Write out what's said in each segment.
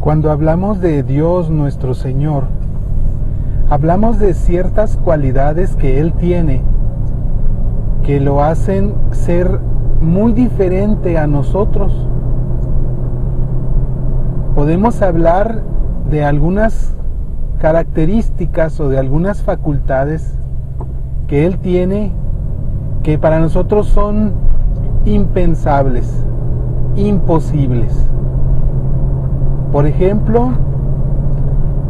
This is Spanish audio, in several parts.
Cuando hablamos de Dios nuestro Señor, hablamos de ciertas cualidades que Él tiene que lo hacen ser muy diferente a nosotros. Podemos hablar de algunas características o de algunas facultades que Él tiene que para nosotros son impensables, imposibles. Por ejemplo,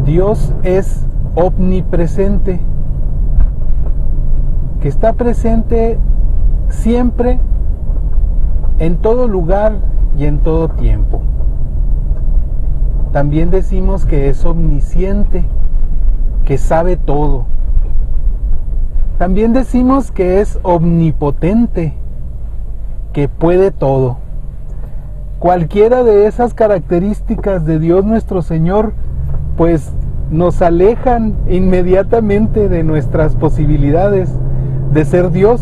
Dios es omnipresente, que está presente siempre, en todo lugar y en todo tiempo. También decimos que es omnisciente, que sabe todo. También decimos que es omnipotente, que puede todo. Cualquiera de esas características de Dios nuestro Señor, pues nos alejan inmediatamente de nuestras posibilidades de ser Dios.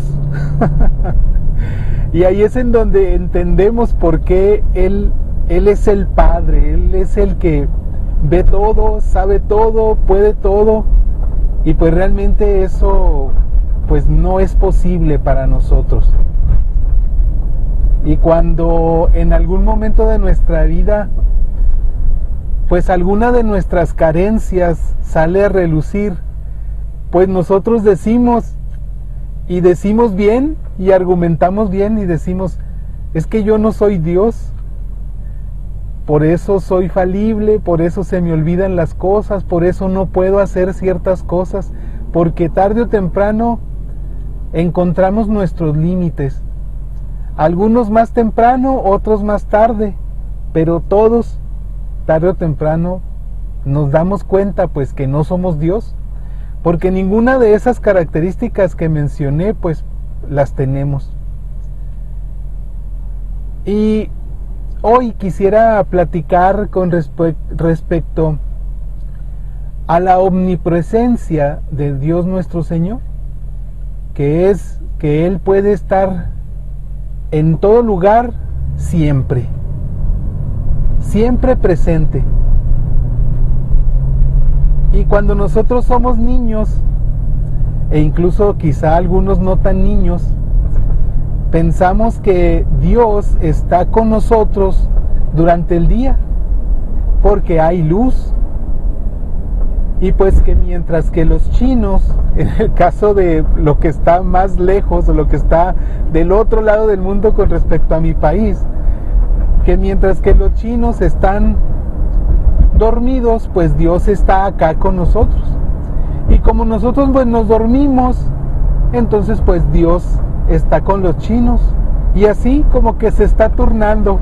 Y ahí es en donde entendemos por qué Él es el Padre, Él es el que ve todo, sabe todo, puede todo, y pues realmente eso pues no es posible para nosotros. Y cuando en algún momento de nuestra vida pues alguna de nuestras carencias sale a relucir, pues nosotros decimos bien y argumentamos bien y decimos, es que yo no soy Dios, por eso soy falible, por eso se me olvidan las cosas, por eso no puedo hacer ciertas cosas, porque tarde o temprano encontramos nuestros límites, algunos más temprano, otros más tarde, pero todos tarde o temprano nos damos cuenta pues que no somos Dios, porque ninguna de esas características que mencioné pues las tenemos. Y hoy quisiera platicar con respecto a la omnipresencia de Dios nuestro Señor, que es que Él puede estar en todo lugar siempre, siempre presente. Y cuando nosotros somos niños, e incluso quizá algunos no tan niños, pensamos que Dios está con nosotros durante el día, porque hay luz. Y pues que mientras que los chinos, en el caso de lo que está más lejos o lo que está del otro lado del mundo con respecto a mi país, que mientras que los chinos están dormidos, pues Dios está acá con nosotros. Y como nosotros pues nos dormimos, entonces pues Dios está con los chinos. Y así como que se está turnando.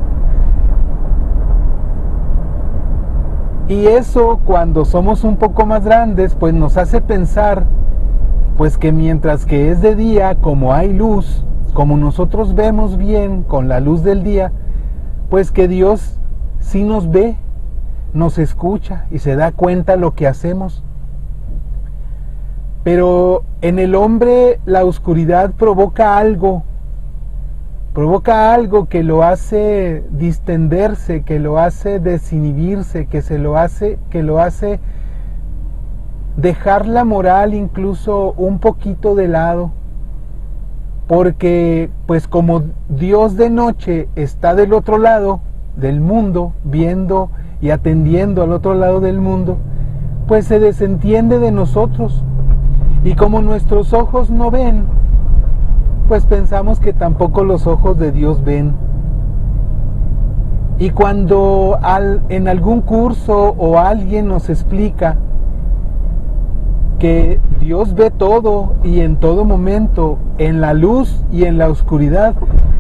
Y eso cuando somos un poco más grandes, pues nos hace pensar pues que mientras que es de día, como hay luz, como nosotros vemos bien con la luz del día, pues que Dios sí nos ve, nos escucha y se da cuenta lo que hacemos. Pero en el hombre la oscuridad provoca algo que lo hace distenderse, que lo hace desinhibirse, que lo hace dejar la moral incluso un poquito de lado, porque pues como Dios de noche está del otro lado del mundo, viendo y atendiendo al otro lado del mundo, pues se desentiende de nosotros. Y como nuestros ojos no ven, pues pensamos que tampoco los ojos de Dios ven. Y cuando en algún curso o alguien nos explica que Dios ve todo y en todo momento, en la luz y en la oscuridad,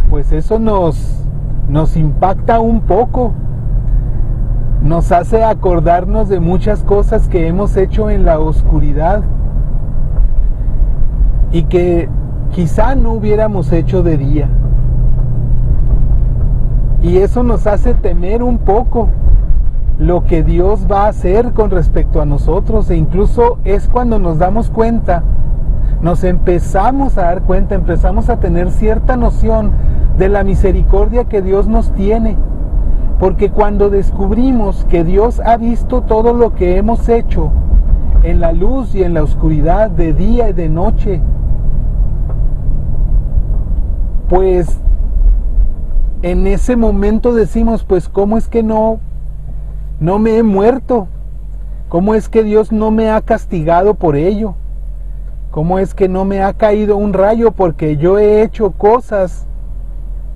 pues eso nos impacta un poco. Nos hace acordarnos de muchas cosas que hemos hecho en la oscuridad y que quizá no hubiéramos hecho de día. Y eso nos hace temer un poco lo que Dios va a hacer con respecto a nosotros, e incluso es cuando nos damos cuenta, nos empezamos a dar cuenta, empezamos a tener cierta noción de la misericordia que Dios nos tiene, Porque cuando descubrimos que Dios ha visto todo lo que hemos hecho en la luz y en la oscuridad, de día y de noche, pues en ese momento decimos, pues ¿cómo es que no me he muerto? ¿Cómo es que Dios no me ha castigado por ello? ¿Cómo es que no me ha caído un rayo porque yo he hecho cosas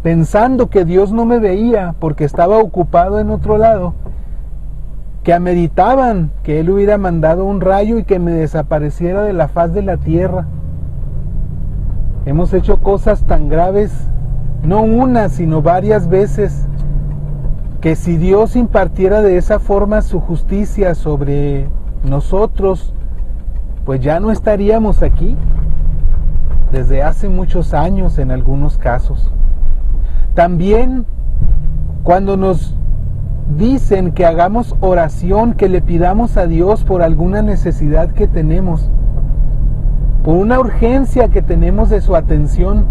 pensando que Dios no me veía porque estaba ocupado en otro lado, que ameritaban que Él hubiera mandado un rayo y que me desapareciera de la faz de la tierra? Hemos hecho cosas tan graves, no una, sino varias veces, que si Dios impartiera de esa forma su justicia sobre nosotros, pues ya no estaríamos aquí, desde hace muchos años en algunos casos. También cuando nos dicen que hagamos oración, que le pidamos a Dios por alguna necesidad que tenemos, por una urgencia que tenemos de su atención,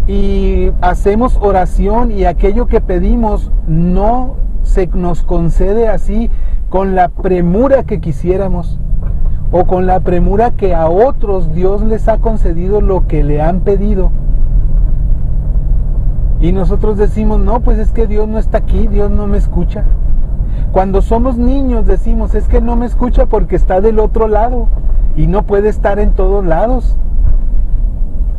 y hacemos oración y aquello que pedimos no se nos concede así con la premura que quisiéramos, o con la premura que a otros Dios les ha concedido lo que le han pedido, y nosotros decimos, no, pues es que Dios no está aquí, Dios no me escucha. Cuando somos niños decimos, es que no me escucha porque está del otro lado y no puede estar en todos lados.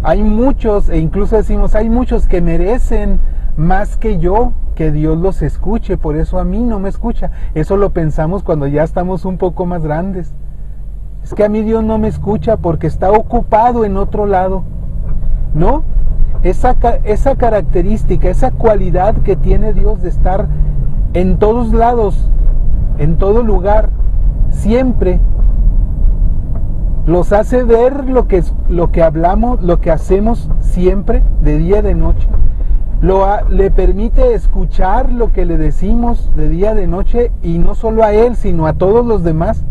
Hay muchos, e incluso decimos, hay muchos que merecen más que yo que Dios los escuche, por eso a mí no me escucha. Eso lo pensamos cuando ya estamos un poco más grandes. Es que a mí Dios no me escucha porque está ocupado en otro lado. ¿No? Esa característica, esa cualidad que tiene Dios de estar en todos lados, en todo lugar, siempre, los hace ver lo que hablamos, lo que hacemos siempre, de día y de noche. Le permite escuchar lo que le decimos de día y de noche, y no solo a Él, sino a todos los demás.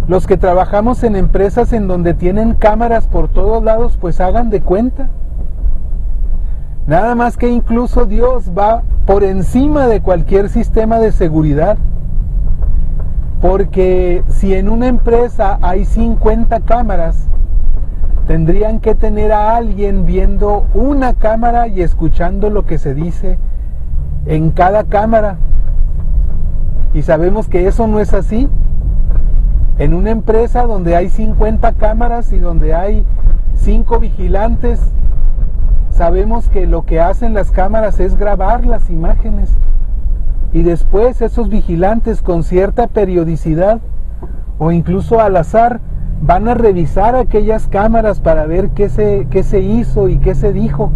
Los que trabajamos en empresas en donde tienen cámaras por todos lados, pues hagan de cuenta. Nada más que incluso Dios va por encima de cualquier sistema de seguridad. Porque si en una empresa hay 50 cámaras, tendrían que tener a alguien viendo una cámara y escuchando lo que se dice en cada cámara. Y sabemos que eso no es así. En una empresa donde hay 50 cámaras y donde hay 5 vigilantes, sabemos que lo que hacen las cámaras es grabar las imágenes. Y después esos vigilantes, con cierta periodicidad o incluso al azar, van a revisar aquellas cámaras para ver qué se hizo y qué se dijo.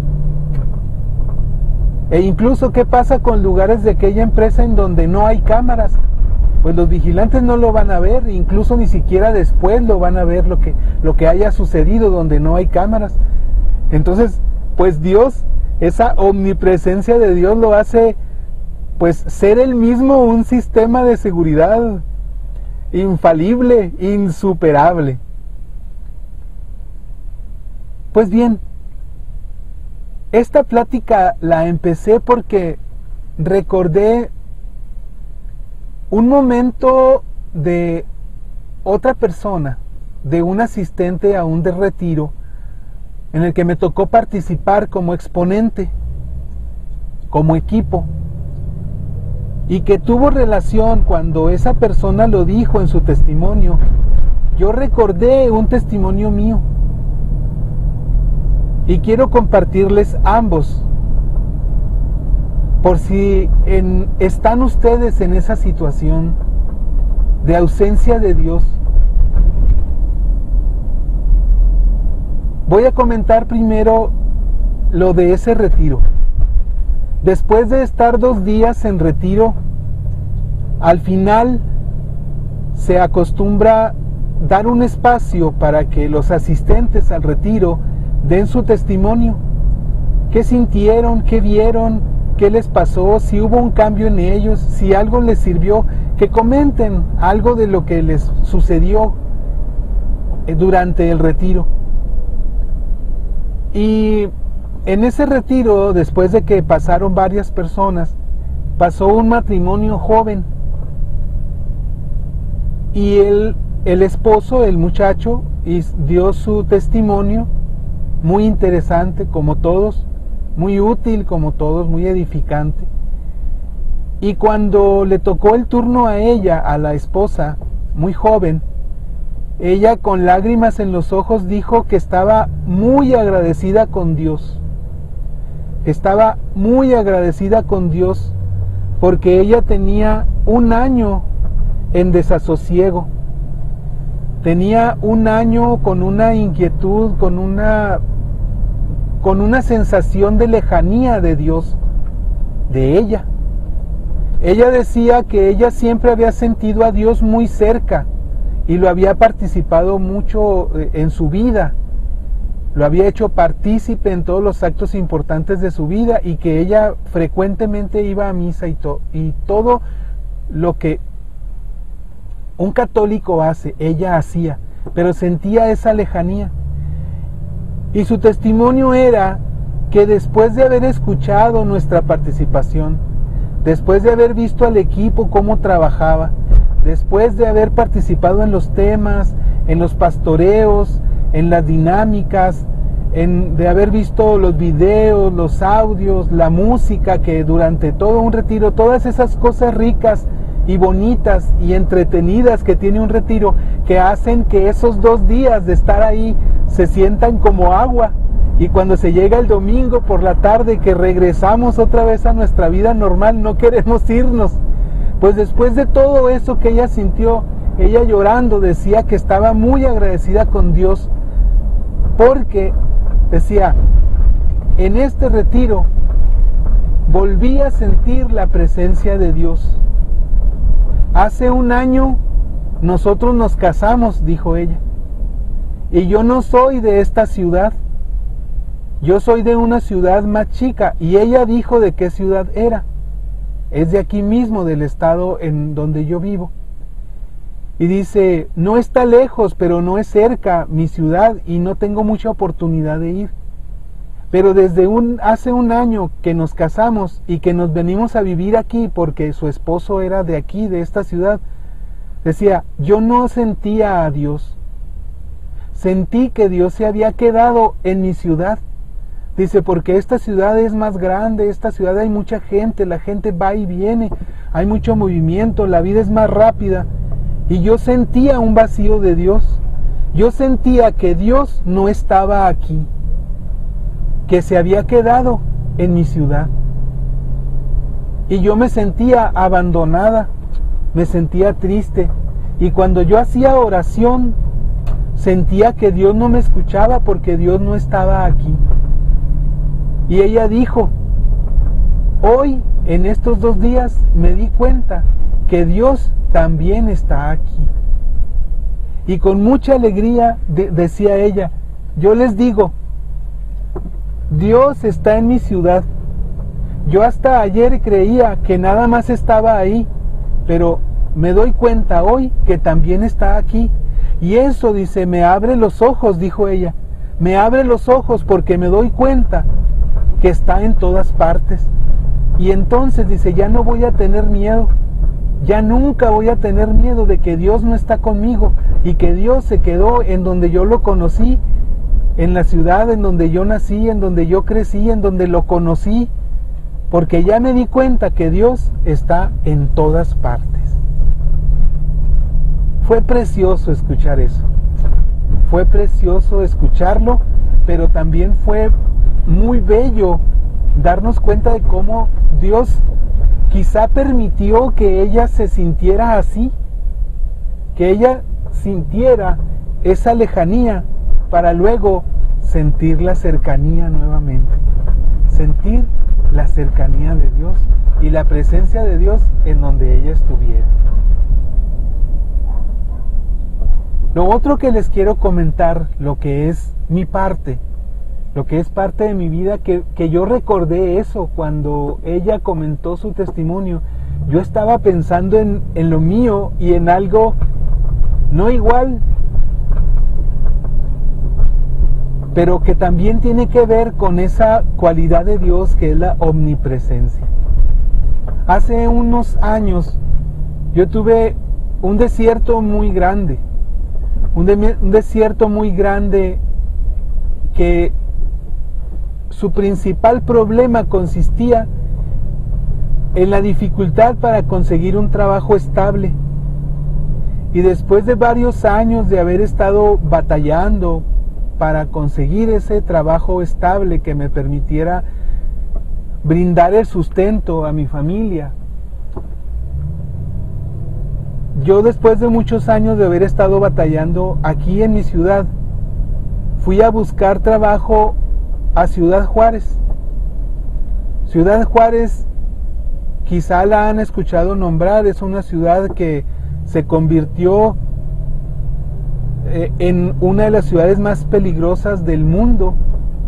E incluso qué pasa con lugares de aquella empresa en donde no hay cámaras. Pues los vigilantes no lo van a ver, incluso ni siquiera después lo van a ver lo que haya sucedido donde no hay cámaras. Entonces, pues Dios, esa omnipresencia de Dios lo hace pues ser el mismo un sistema de seguridad infalible, insuperable. Pues bien, esta plática la empecé porque recordé un momento de otra persona, de un asistente a un retiro, en el que me tocó participar como exponente, como equipo, y que tuvo relación cuando esa persona lo dijo en su testimonio. Yo recordé un testimonio mío y quiero compartirles ambos, por si están ustedes en esa situación de ausencia de Dios. Voy a comentar primero lo de ese retiro. Después de estar 2 días en retiro, al final se acostumbra dar un espacio para que los asistentes al retiro den su testimonio. ¿Qué sintieron? ¿Qué vieron? ¿Qué les pasó? Si hubo un cambio en ellos, si algo les sirvió, que comenten algo de lo que les sucedió durante el retiro. Y en ese retiro, después de que pasaron varias personas, pasó un matrimonio joven. Y el esposo, el muchacho, dio su testimonio, muy interesante como todos, muy útil como todos, muy edificante. Y cuando le tocó el turno a ella, a la esposa, muy joven, ella con lágrimas en los ojos dijo que estaba muy agradecida con Dios. Estaba muy agradecida con Dios porque ella tenía un año en desasosiego. Tenía un año con una inquietud, con una sensación de lejanía de Dios, de ella. Ella decía que ella siempre había sentido a Dios muy cerca y lo había participado mucho en su vida. Lo había hecho partícipe en todos los actos importantes de su vida y que ella frecuentemente iba a misa y todo lo que un católico hace, ella hacía, pero sentía esa lejanía. Y su testimonio era que después de haber escuchado nuestra participación, después de haber visto al equipo cómo trabajaba, después de haber participado en los temas, en los pastoreos, en las dinámicas, de haber visto los videos, los audios, la música, que durante todo un retiro, todas esas cosas ricas y bonitas y entretenidas que tiene un retiro, que hacen que esos 2 días de estar ahí se sientan como agua, y cuando se llega el domingo por la tarde que regresamos otra vez a nuestra vida normal, no queremos irnos. Pues después de todo eso que ella sintió, ella llorando decía que estaba muy agradecida con Dios, porque decía, en este retiro volví a sentir la presencia de Dios. Hace un año nosotros nos casamos, dijo ella, y yo no soy de esta ciudad, yo soy de una ciudad más chica. Y ella dijo de qué ciudad era. Es de aquí mismo, del estado en donde yo vivo. Y dice, no está lejos, pero no es cerca mi ciudad y no tengo mucha oportunidad de ir. Pero desde hace un año que nos casamos y que nos venimos a vivir aquí porque su esposo era de aquí, de esta ciudad, decía, yo no sentía a Dios. Sentí que Dios se había quedado en mi ciudad. Dice, porque esta ciudad es más grande, esta ciudad hay mucha gente, la gente va y viene, hay mucho movimiento, la vida es más rápida. Y yo sentía un vacío de Dios. Yo sentía que Dios no estaba aquí, que se había quedado en mi ciudad. Y yo me sentía abandonada, me sentía triste. Y cuando yo hacía oración, sentía que Dios no me escuchaba porque Dios no estaba aquí. Y ella dijo, hoy, en estos 2 días, me di cuenta que Dios también está aquí. Y con mucha alegría decía ella, yo les digo, Dios está en mi ciudad. Yo hasta ayer creía que nada más estaba ahí, pero me doy cuenta hoy que también está aquí. Y eso, dice, me abre los ojos, dijo ella, me abre los ojos porque me doy cuenta que está en todas partes. Y entonces dice, ya no voy a tener miedo, ya nunca voy a tener miedo de que Dios no está conmigo y que Dios se quedó en donde yo lo conocí, en la ciudad en donde yo nací, en donde yo crecí, en donde lo conocí, porque ya me di cuenta que Dios está en todas partes. Fue precioso escuchar eso, fue precioso escucharlo, pero también fue muy bello darnos cuenta de cómo Dios quizá permitió que ella se sintiera así, que ella sintiera esa lejanía para luego sentir la cercanía nuevamente, sentir la cercanía de Dios y la presencia de Dios en donde ella estuviera. Lo otro que les quiero comentar, lo que es mi parte, lo que es parte de mi vida, que yo recordé eso cuando ella comentó su testimonio. Yo estaba pensando en lo mío y en algo no igual, pero que también tiene que ver con esa cualidad de Dios que es la omnipresencia. Hace unos años yo tuve un desierto muy grande, un desierto muy grande que su principal problema consistía en la dificultad para conseguir un trabajo estable. Y después de varios años de haber estado batallando para conseguir ese trabajo estable que me permitiera brindar el sustento a mi familia, yo después de muchos años de haber estado batallando aquí en mi ciudad, fui a buscar trabajo a Ciudad Juárez. Ciudad Juárez, quizá la han escuchado nombrar, es una ciudad que se convirtió en una de las ciudades más peligrosas del mundo.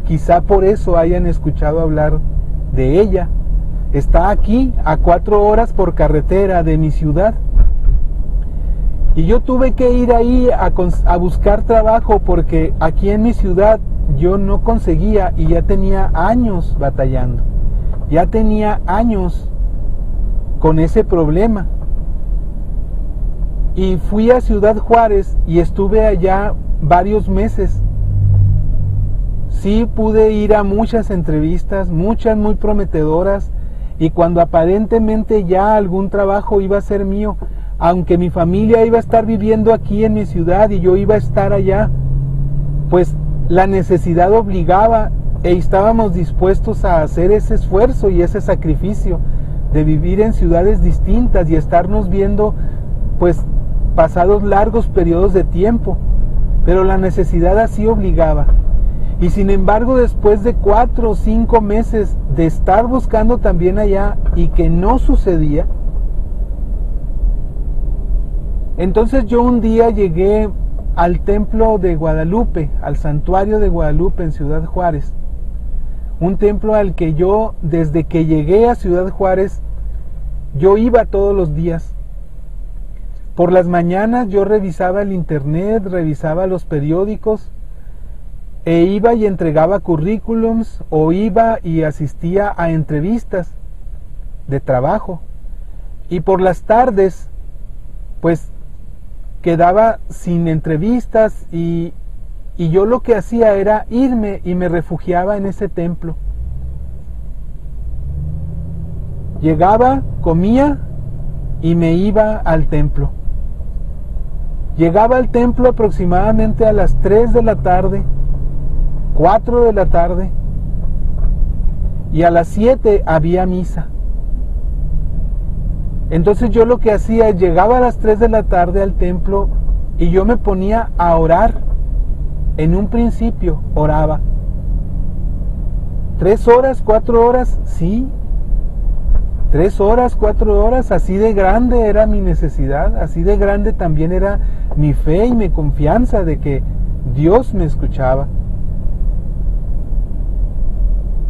Quizá por eso hayan escuchado hablar de ella. Está aquí a 4 horas por carretera de mi ciudad. Y yo tuve que ir ahí a buscar trabajo porque aquí en mi ciudad yo no conseguía y ya tenía años batallando. Ya tenía años con ese problema. Y fui a Ciudad Juárez y estuve allá varios meses. Sí pude ir a muchas entrevistas, muchas muy prometedoras, y cuando aparentemente ya algún trabajo iba a ser mío, aunque mi familia iba a estar viviendo aquí en mi ciudad y yo iba a estar allá, pues la necesidad obligaba e estábamos dispuestos a hacer ese esfuerzo y ese sacrificio de vivir en ciudades distintas y estarnos viendo pues pasados largos periodos de tiempo, pero la necesidad así obligaba. Y sin embargo, después de 4 o 5 meses de estar buscando también allá y que no sucedía, entonces yo un día llegué al templo de Guadalupe, al santuario de Guadalupe en Ciudad Juárez, un templo al que yo, desde que llegué a Ciudad Juárez, yo iba todos los días. Por las mañanas yo revisaba el internet, revisaba los periódicos, e iba y entregaba currículums o iba y asistía a entrevistas de trabajo. Y por las tardes, pues quedaba sin entrevistas y yo lo que hacía era irme y me refugiaba en ese templo. Llegaba, comía y me iba al templo. Llegaba al templo aproximadamente a las 3 de la tarde, 4 de la tarde, y a las 7 había misa. Entonces yo lo que hacía, llegaba a las 3 de la tarde al templo y yo me ponía a orar. En un principio oraba. 3 horas, 4 horas, sí. 3 horas, 4 horas, así de grande era mi necesidad, así de grande también era mi fe y mi confianza de que Dios me escuchaba.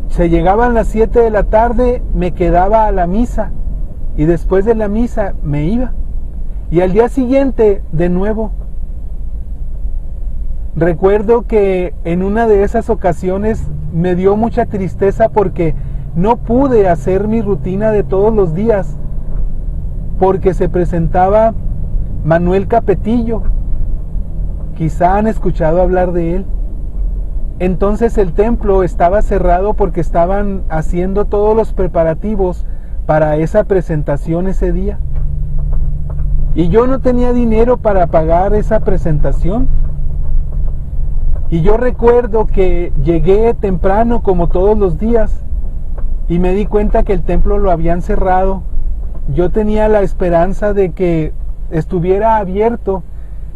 Se llegaban las 7 de la tarde, me quedaba a la misa y después de la misa me iba. Y al día siguiente, de nuevo. Recuerdo que en una de esas ocasiones me dio mucha tristeza porque no pude hacer mi rutina de todos los días porque se presentaba Manuel Capetillo. Quizá han escuchado hablar de él. Entonces el templo estaba cerrado porque estaban haciendo todos los preparativos para esa presentación ese día. Y yo no tenía dinero para pagar esa presentación. Y yo recuerdo que llegué temprano como todos los días y me di cuenta que el templo lo habían cerrado. Yo tenía la esperanza de que estuviera abierto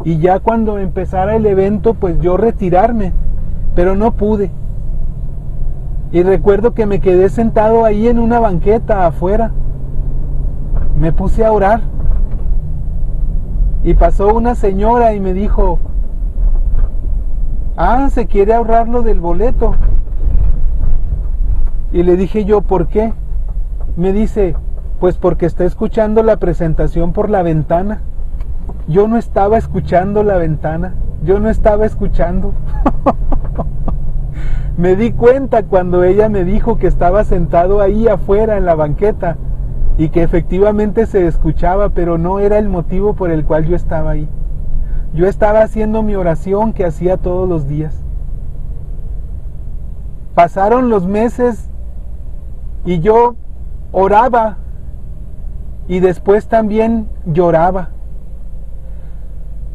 y ya cuando empezara el evento pues yo retirarme, pero no pude. Y recuerdo que me quedé sentado ahí en una banqueta afuera. Me puse a orar y pasó una señora y me dijo: se quiere ahorrar lo del boleto. Y le dije yo: ¿por qué? Me dice: pues porque está escuchando la presentación por la ventana. Yo no estaba escuchando la ventana, yo no estaba escuchando. Me di cuenta cuando ella me dijo que estaba sentado ahí afuera en la banqueta y que efectivamente se escuchaba, pero no era el motivo por el cual yo estaba ahí. Yo estaba haciendo mi oración que hacía todos los días. Pasaron los meses y yo oraba y después también lloraba.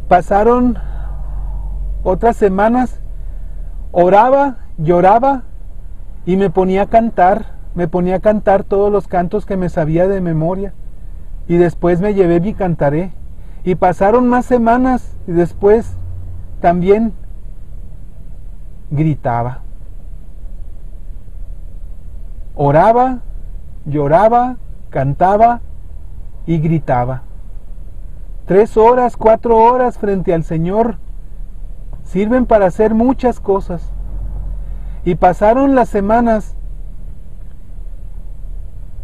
Pasaron otras semanas, oraba, lloraba y me ponía a cantar todos los cantos que me sabía de memoria y después me llevé mi cantaré. Y pasaron más semanas y después también gritaba. Oraba, lloraba, cantaba y gritaba. 3 horas, 4 horas frente al Señor sirven para hacer muchas cosas. Y pasaron las semanas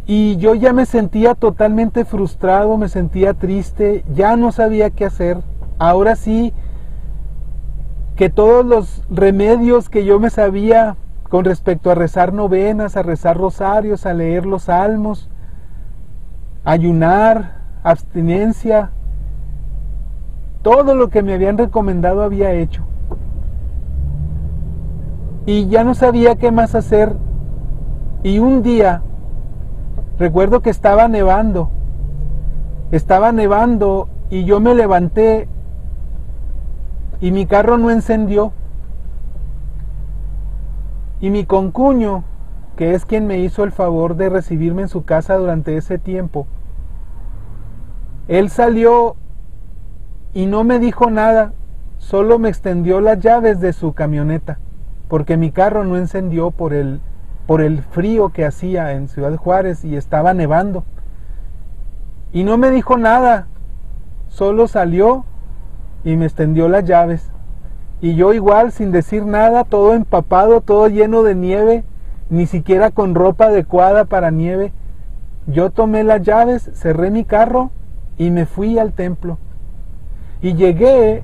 y yo ya me sentía totalmente frustrado, me sentía triste, ya no sabía qué hacer. Ahora sí que todos los remedios que yo me sabía con respecto a rezar novenas, a rezar rosarios, a leer los salmos, ayunar, abstinencia, todo lo que me habían recomendado había hecho. Y ya no sabía qué más hacer. Y un día, recuerdo que estaba nevando y yo me levanté y mi carro no encendió. Y mi concuño, que es quien me hizo el favor de recibirme en su casa durante ese tiempo, él salió y no me dijo nada, solo me extendió las llaves de su camioneta, porque mi carro no encendió por el frío que hacía en Ciudad Juárez y estaba nevando. Y no me dijo nada, solo salió y me extendió las llaves. Y yo igual, sin decir nada, todo empapado, todo lleno de nieve, ni siquiera con ropa adecuada para nieve, yo tomé las llaves, cerré mi carro y me fui al templo. Y llegué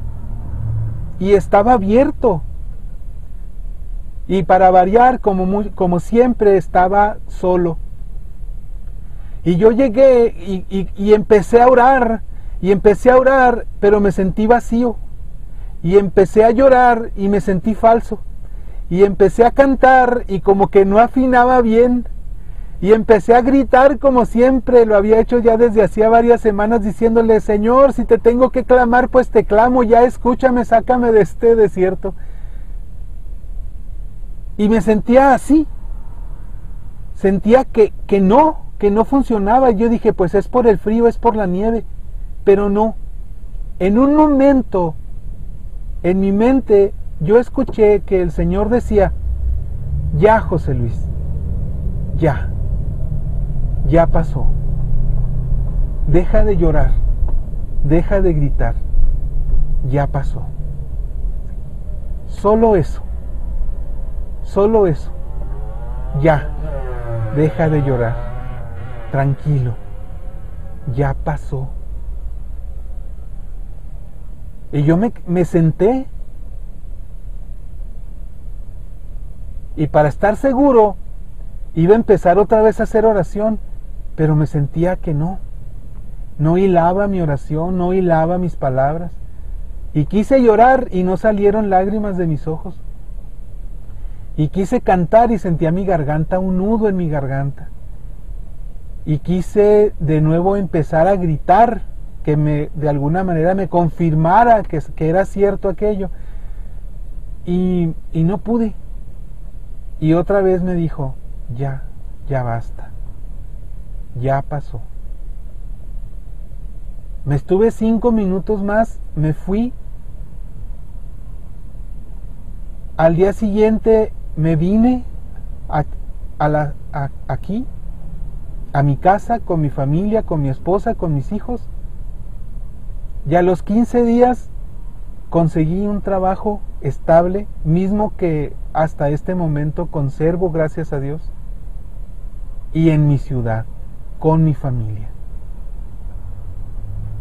y estaba abierto. Y para variar, como siempre, estaba solo. Y yo llegué y empecé a orar, pero me sentí vacío. Y empecé a llorar y me sentí falso. Y empecé a cantar y como que no afinaba bien. Y empecé a gritar como siempre lo había hecho ya desde hacía varias semanas, diciéndole: Señor, si te tengo que clamar, pues te clamo, ya escúchame, sácame de este desierto. Y me sentía así. Sentía que no funcionaba. Y yo dije, pues es por el frío, es por la nieve. Pero no. En un momento, en mi mente, yo escuché que el Señor decía: ya, José Luis, ya pasó. Deja de llorar, deja de gritar, ya pasó. Solo eso, ya, deja de llorar, tranquilo, ya pasó. Y yo me senté, y para estar seguro iba a empezar otra vez a hacer oración, pero me sentía que no hilaba mi oración, no hilaba mis palabras, y quise llorar y no salieron lágrimas de mis ojos, y quise cantar y sentía mi garganta, un nudo en mi garganta, y quise de nuevo empezar a gritar, que de alguna manera me confirmara que era cierto aquello, y no pude. Y otra vez me dijo: ya basta, ya pasó. Me estuve 5 minutos más, me fui. Al día siguiente me vine aquí, a mi casa, con mi familia, con mi esposa, con mis hijos. Y a los 15 días conseguí un trabajo estable, mismo que hasta este momento conservo, gracias a Dios, y en mi ciudad, con mi familia.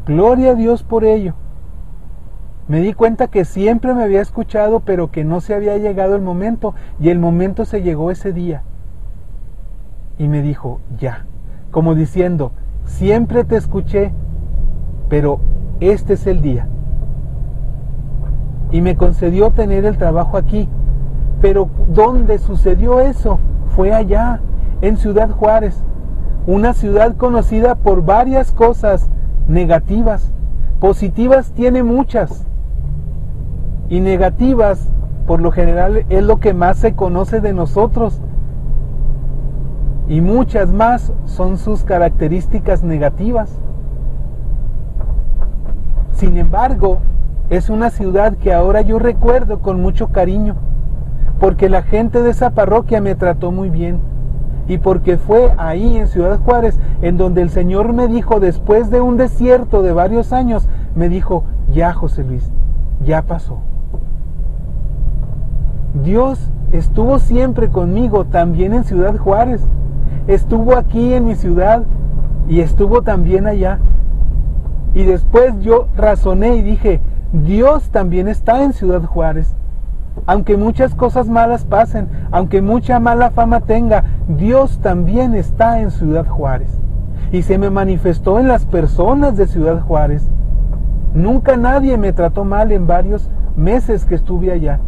Gloria a Dios por ello. Me di cuenta que siempre me había escuchado, pero que no se había llegado el momento, y el momento se llegó ese día. Y me dijo, ya, como diciendo, siempre te escuché, pero este es el día. Y me concedió tener el trabajo aquí. Pero ¿dónde sucedió eso? Fue allá, en Ciudad Juárez, una ciudad conocida por varias cosas negativas. Positivas tiene muchas, y negativas, por lo general, es lo que más se conoce de nosotros. Y muchas más son sus características negativas. Sin embargo, es una ciudad que ahora yo recuerdo con mucho cariño, porque la gente de esa parroquia me trató muy bien, y porque fue ahí en Ciudad Juárez en donde el Señor me dijo, después de un desierto de varios años, me dijo, ya José Luis, ya pasó. Dios estuvo siempre conmigo, también en Ciudad Juárez. Estuvo aquí en mi ciudad y estuvo también allá. Y después yo razoné y dije, Dios también está en Ciudad Juárez. Aunque muchas cosas malas pasen, aunque mucha mala fama tenga, Dios también está en Ciudad Juárez. Y se me manifestó en las personas de Ciudad Juárez. Nunca nadie me trató mal en varios meses que estuve allá.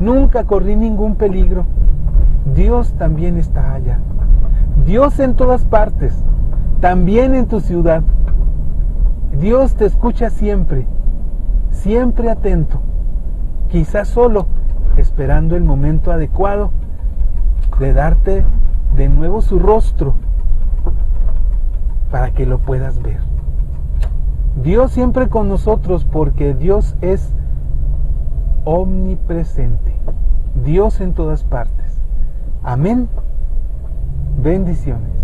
Nunca corrí ningún peligro. Dios también está allá. Dios en todas partes, también en tu ciudad. Dios te escucha siempre, siempre atento, quizás solo esperando el momento adecuado de darte de nuevo su rostro para que lo puedas ver. Dios siempre con nosotros porque Dios es omnipresente. Dios en todas partes. Amén. Bendiciones.